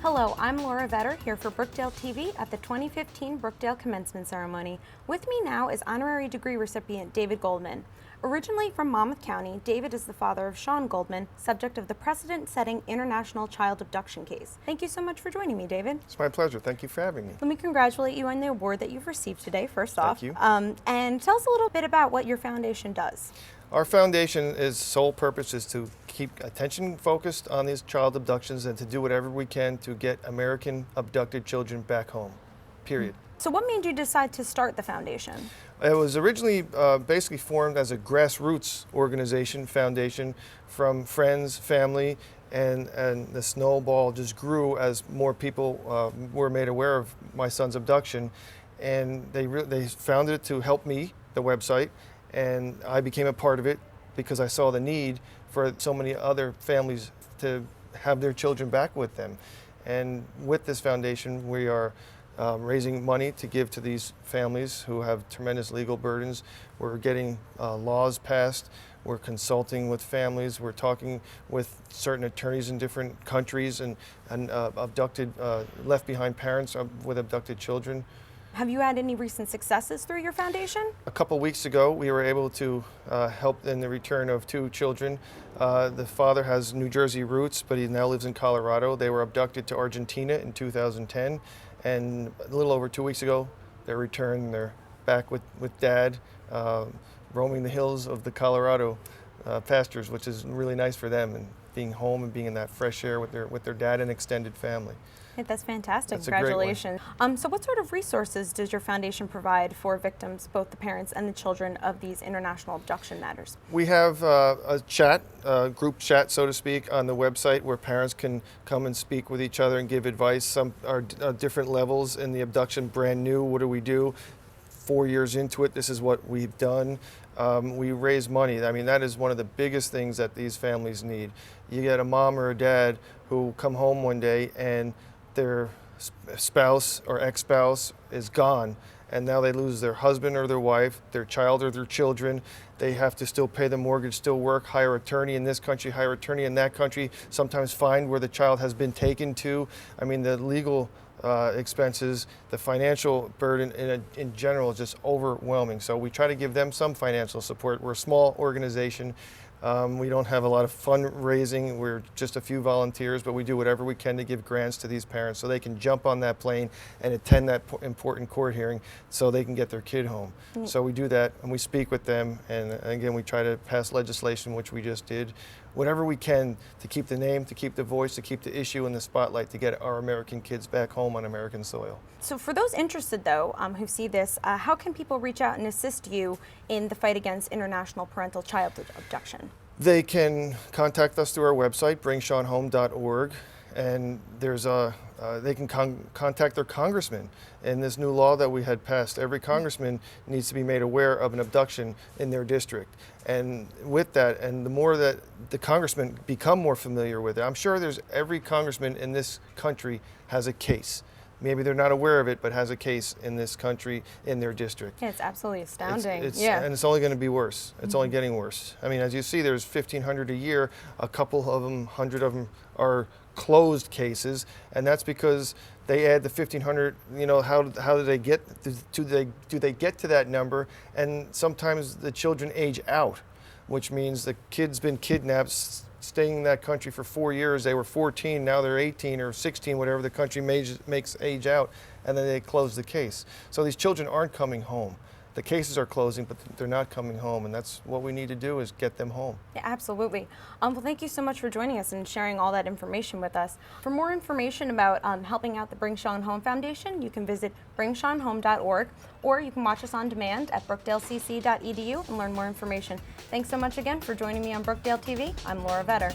Hello, I'm Laura Vedder here for Brookdale TV at the 2015 Brookdale Commencement Ceremony. With me now is honorary degree recipient David Goldman. Originally from Monmouth County, David is the father of Sean Goldman, subject of the precedent-setting international child abduction case. Thank you so much for joining me, David. It's my pleasure. Thank you for having me. Let me congratulate you on the award that you've received today, first off. Thank you. And tell us a little bit about what your foundation does. Our foundation's sole purpose is to keep attention focused on these child abductions and to do whatever we can to get American abducted children back home, period. So what made you decide to start the foundation? It was originally basically formed as a grassroots organization, foundation, from friends, family, and the snowball just grew as more people were made aware of my son's abduction. And they founded it to help me, the website, and I became a part of it because I saw the need for so many other families to have their children back with them. And with this foundation, we are raising money to give to these families who have tremendous legal burdens. We're getting laws passed. We're consulting with families. We're talking with certain attorneys in different countries and abducted, left behind parents with abducted children. Have you had any recent successes through your foundation? A couple weeks ago, we were able to help in the return of two children. The father has New Jersey roots, but he now lives in Colorado. They were abducted to Argentina in 2010, and a little over 2 weeks ago, they're returned. They're back with Dad, roaming the hills of the Colorado pastures, which is really nice for them, and being home and being in that fresh air with their dad and extended family. That's fantastic. That's a great Congratulations. So what sort of resources does your foundation provide for victims, both the parents and the children, of these international abduction matters? We have a chat, group chat, so to speak, on the website where parents can come and speak with each other and give advice. Some are different levels in the abduction, brand new, what do we do? 4 years into it, this is what we've done. We raise money. I mean, that is one of the biggest things that these families need. You get a mom or a dad who come home one day and their spouse or ex-spouse is gone, and now they lose their husband or their wife, their child or their children. They have to still pay the mortgage, still work, hire attorney in this country, hire attorney in that country, sometimes find where the child has been taken to. I mean, the legal expenses, the financial burden in general is just overwhelming. So we try to give them some financial support. We're a small organization. We don't have a lot of fundraising. We're just a few volunteers, but we do whatever we can to give grants to these parents so they can jump on that plane and attend that important court hearing so they can get their kid home. So we do that, and we speak with them, and again, we try to pass legislation, which we just did, whatever we can to keep the name, to keep the voice, to keep the issue in the spotlight, to get our American kids back home on American soil. So for those interested, though, who see this, how can people reach out and assist you in the fight against international parental child abduction? They can contact us through our website, bringshawnhome.org, and they can contact their congressman. In this new law that we had passed, every congressman needs to be made aware of an abduction in their district. And with that, and the more that the congressmen become more familiar with it, I'm sure every congressman in this country has a case. Maybe they're not aware of it, but has a case in this country, in their district. Yeah, it's absolutely astounding. And it's only going to be worse. It's only getting worse. I mean, as you see, there's 1,500 a year. A couple of them, 100 of them are closed cases, and that's because they add the 1,500. You know, how do they get? Do they get to that number? And sometimes the children age out, which means the kid's been kidnapped, staying in that country for 4 years. They were 14, now they're 18 or 16, whatever the country makes age out, and then they close the case. So these children aren't coming home. The cases are closing, but they're not coming home, and that's what we need to do, is get them home. Yeah, absolutely. Well, thank you so much for joining us and sharing all that information with us. For more information about helping out the Bring Sean Home Foundation, you can visit bringshawnhome.org, or you can watch us on demand at brookdalecc.edu and learn more information. Thanks so much again for joining me on Brookdale TV. I'm Laura Vedder.